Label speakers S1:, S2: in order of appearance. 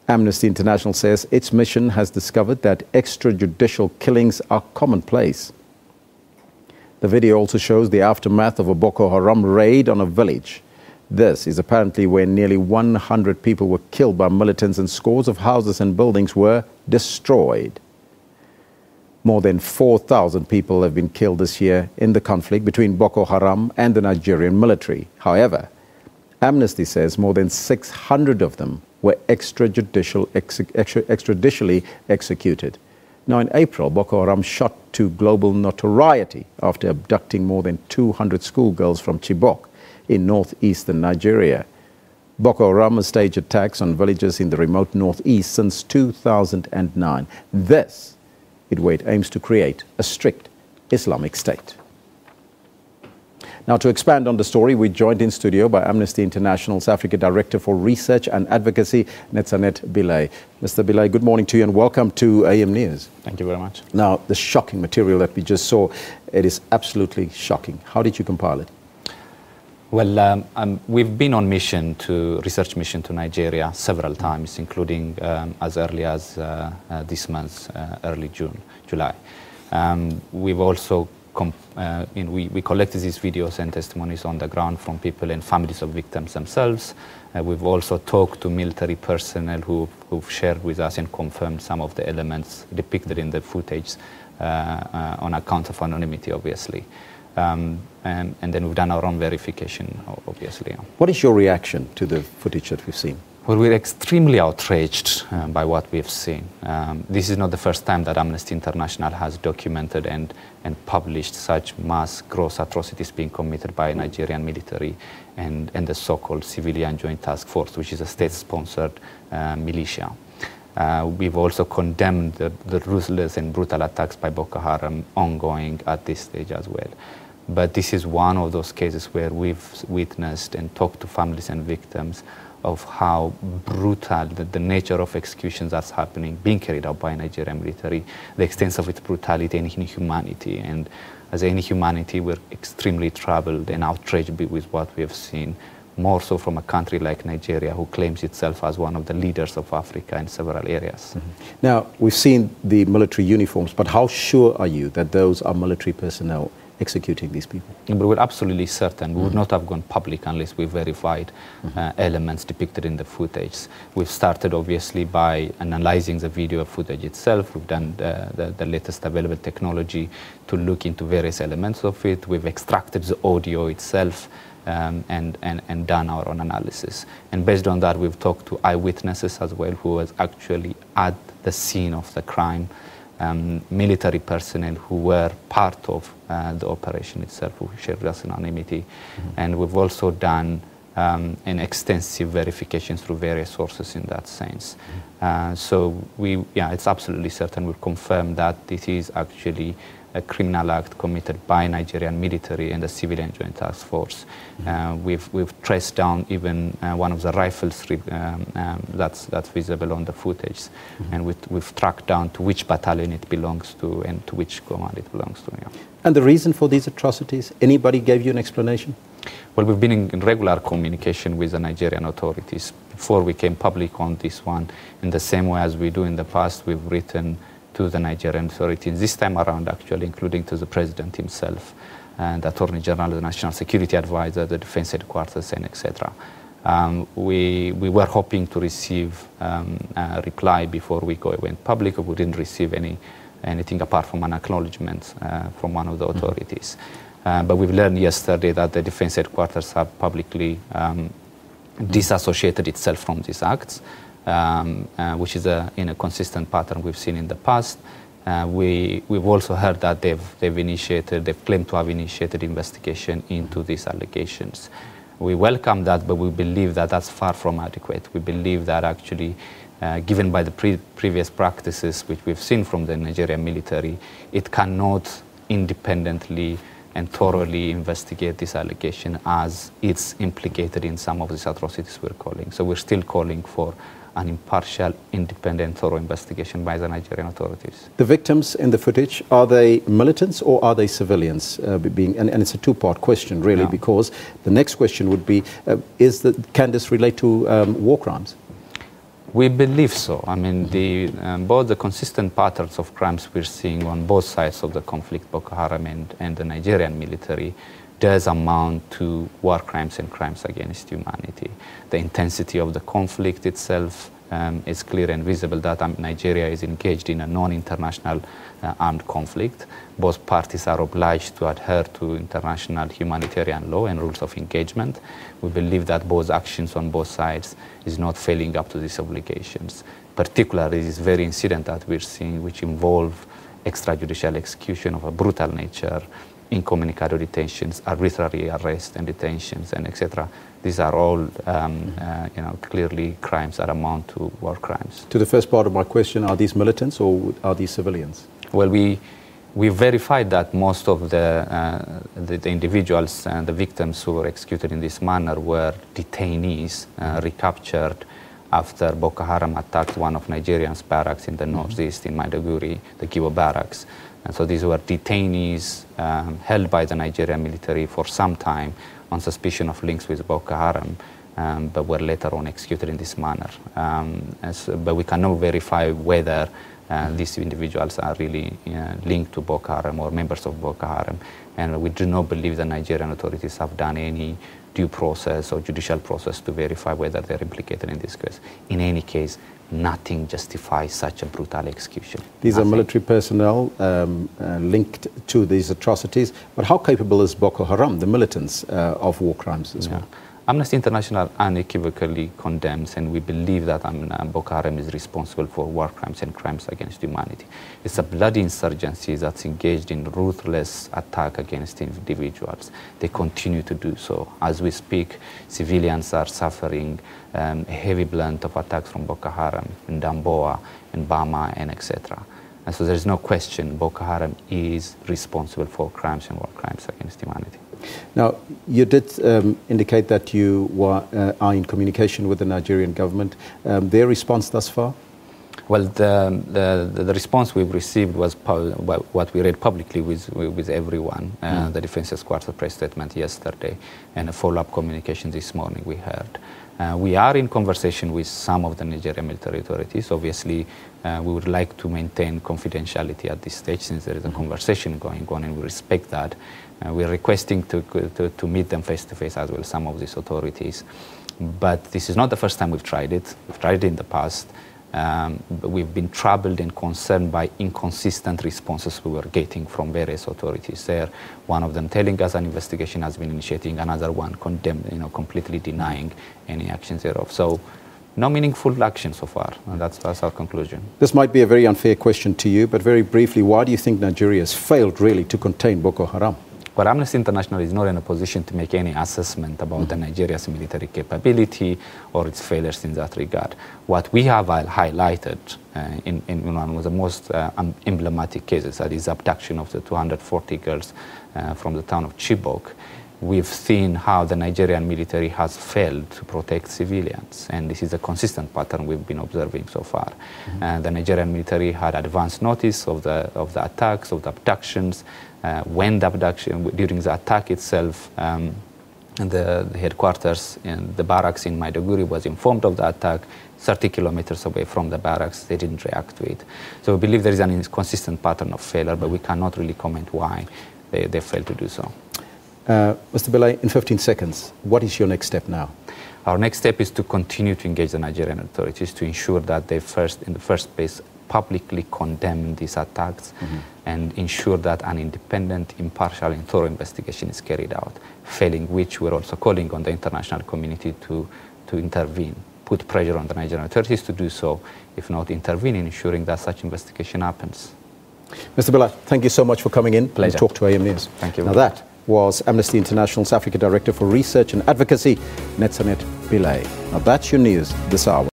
S1: Amnesty International says its mission has discovered that extrajudicial killings are commonplace. The video also shows the aftermath of a Boko Haram raid on a village. This is apparently where nearly 100 people were killed by militants and scores of houses and buildings were destroyed. More than 4,000 people have been killed this year in the conflict between Boko Haram and the Nigerian military. However, Amnesty says more than 600 of them were extrajudicially executed. Now, in April, Boko Haram shot to global notoriety after abducting more than 200 schoolgirls from Chibok in northeastern Nigeria. Boko Haram has staged attacks on villages in the remote northeast since 2009. This, it aims to create a strict Islamic State. Now, to expand on the story, we're joined in studio by Amnesty International's Africa Director for Research and Advocacy, Netsanet Belay. Mr. Belay, good morning to you and welcome to AM News.
S2: Thank you very much.
S1: Now, the shocking material that we just saw, it is absolutely shocking. How did you compile it?
S2: Well, we've been on research mission to Nigeria several times, including as early as this month, early July. We've also we collected these videos and testimonies on the ground from people and families of victims themselves. We've also talked to military personnel who've shared with us and confirmed some of the elements depicted in the footage on account of anonymity, obviously. And then we've done our own verification, obviously.
S1: What is your reaction to the footage that we've seen?
S2: Well, we're extremely outraged by what we've seen. This is not the first time that Amnesty International has documented and published such mass gross atrocities being committed by Nigerian military and the so-called Civilian Joint Task Force, which is a state-sponsored militia. We've also condemned the ruthless and brutal attacks by Boko Haram ongoing at this stage as well. But this is one of those cases where we've witnessed and talked to families and victims of how brutal the nature of executions that's happening, being carried out by Nigerian military, the extent of its brutality and inhumanity. And as inhumanity, we're extremely troubled and outraged with what we have seen, more so from a country like Nigeria, who claims itself as one of the leaders of Africa in several areas.
S1: Mm-hmm. Now, we've seen the military uniforms, but how sure are you that those are military personnel executing these people?
S2: But we're absolutely certain. We would not have gone public unless we verified elements depicted in the footage. We've started, obviously, by analyzing the video footage itself. We've done the latest available technology to look into various elements of it. We've extracted the audio itself and done our own analysis. And based on that, we've talked to eyewitnesses as well, who was actually at the scene of the crime, military personnel who were part of the operation itself, who shared with us anonymity. And we've also done an extensive verification through various sources in that sense. So it's absolutely certain. We've confirmed that it is actually a criminal act committed by Nigerian military and the Civilian Joint Task Force. We've traced down even one of the rifles that's visible on the footage, and we've tracked down to which battalion it belongs to and to which command it belongs to. Yeah.
S1: And the reason for these atrocities? Anybody gave you an explanation?
S2: Well, we've been in regular communication with the Nigerian authorities before we came public on this one. In the same way as we do in the past, we've written to the Nigerian authorities, this time around actually, including to the President himself, and the Attorney General, the National Security Advisor, the Defense Headquarters, and etc. We were hoping to receive a reply before we went public. We didn't receive anything apart from an acknowledgement from one of the authorities. But we've learned yesterday that the Defense Headquarters have publicly disassociated itself from these acts. Which is in a consistent pattern we've seen in the past. We've also heard that they've claimed to have initiated investigation into these allegations. We welcome that, but we believe that that's far from adequate. We believe that actually, given by the previous practices which we've seen from the Nigerian military, it cannot independently and thoroughly investigate this allegation as it's implicated in some of these atrocities we're calling. So we're still calling for an impartial, independent, thorough investigation by the Nigerian authorities.
S1: The victims in the footage, are they militants or are they civilians? And it's a two-part question, really, because the next question would be, can this relate to war crimes?
S2: We believe so. I mean, both the consistent patterns of crimes we're seeing on both sides of the conflict, Boko Haram and the Nigerian military, does amount to war crimes and crimes against humanity. The intensity of the conflict itself is clear and visible that Nigeria is engaged in a non-international armed conflict. Both parties are obliged to adhere to international humanitarian law and rules of engagement. We believe that both actions on both sides is not failing up to these obligations. Particularly this very incident that we're seeing, which involve extrajudicial execution of a brutal nature, incommunicado detentions, arbitrary arrests and detentions, and etc. These are all, clearly crimes that amount to war crimes.
S1: To the first part of my question, are these militants or are these civilians?
S2: Well, we verified that most of the individuals and the victims who were executed in this manner were detainees recaptured after Boko Haram attacked one of Nigeria's barracks in the northeast in Maiduguri, the Gibo barracks. And so these were detainees held by the Nigerian military for some time on suspicion of links with Boko Haram, but were later on executed in this manner. But we cannot verify whether these individuals are really linked to Boko Haram or members of Boko Haram. And we do not believe the Nigerian authorities have done any due process or judicial process to verify whether they're implicated in this case. In any case, nothing justifies such a brutal execution.
S1: These are military personnel linked to these atrocities, but how capable is Boko Haram, the militants, of war crimes as well?
S2: Amnesty International unequivocally condemns, and we believe that Boko Haram is responsible for war crimes and crimes against humanity. It's a bloody insurgency that's engaged in ruthless attack against individuals. They continue to do so. As we speak, civilians are suffering a heavy blunt of attacks from Boko Haram in Damboa, in Bama, and etc. And so there's no question Boko Haram is responsible for crimes and war crimes against humanity.
S1: Now, you did indicate that you are in communication with the Nigerian government. Their response thus far?
S2: Well, the response we've received was what we read publicly with everyone. The Defense's quarter press statement yesterday and a follow-up communication this morning we heard. We are in conversation with some of the Nigerian military authorities. Obviously, we would like to maintain confidentiality at this stage since there is a conversation going on, and we respect that. We're requesting to meet them face-to-face as well, some of these authorities. But this is not the first time we've tried it. We've tried it in the past. But we've been troubled and concerned by inconsistent responses we were getting from various authorities there. One of them telling us an investigation has been initiating, another one completely denying any actions thereof. So no meaningful action so far, and that's our conclusion. This
S1: might be a very unfair question to you, but very briefly, why do you think Nigeria has failed really to contain Boko Haram?
S2: Well, Amnesty International is not in a position to make any assessment about the Nigeria's military capability or its failures in that regard. What we have highlighted in one of the most emblematic cases, that is abduction of the 240 girls from the town of Chibok, we've seen how the Nigerian military has failed to protect civilians, and this is a consistent pattern we've been observing so far. The Nigerian military had advance notice of the attacks, of the abductions. During the attack itself, the headquarters and the barracks in Maiduguri was informed of the attack. 30 kilometers away from the barracks, they didn't react to it. So we believe there is an inconsistent pattern of failure, but we cannot really comment why they failed to do so.
S1: Mr. Belay, in 15 seconds, what is your next step now?
S2: Our next step is to continue to engage the Nigerian authorities to ensure that they in the first place, publicly condemn these attacks and ensure that an independent, impartial, and thorough investigation is carried out, failing which we're also calling on the international community to intervene, put pressure on the Nigerian authorities to do so, if not intervene in ensuring that such investigation happens.
S1: Mr. Belay, thank you so much for coming in
S2: Pleasure.
S1: and talk to AM News.
S2: Thank you.
S1: Now that was Amnesty International's Africa Director for Research and Advocacy, Netsanet Belay. Now that's your news this hour.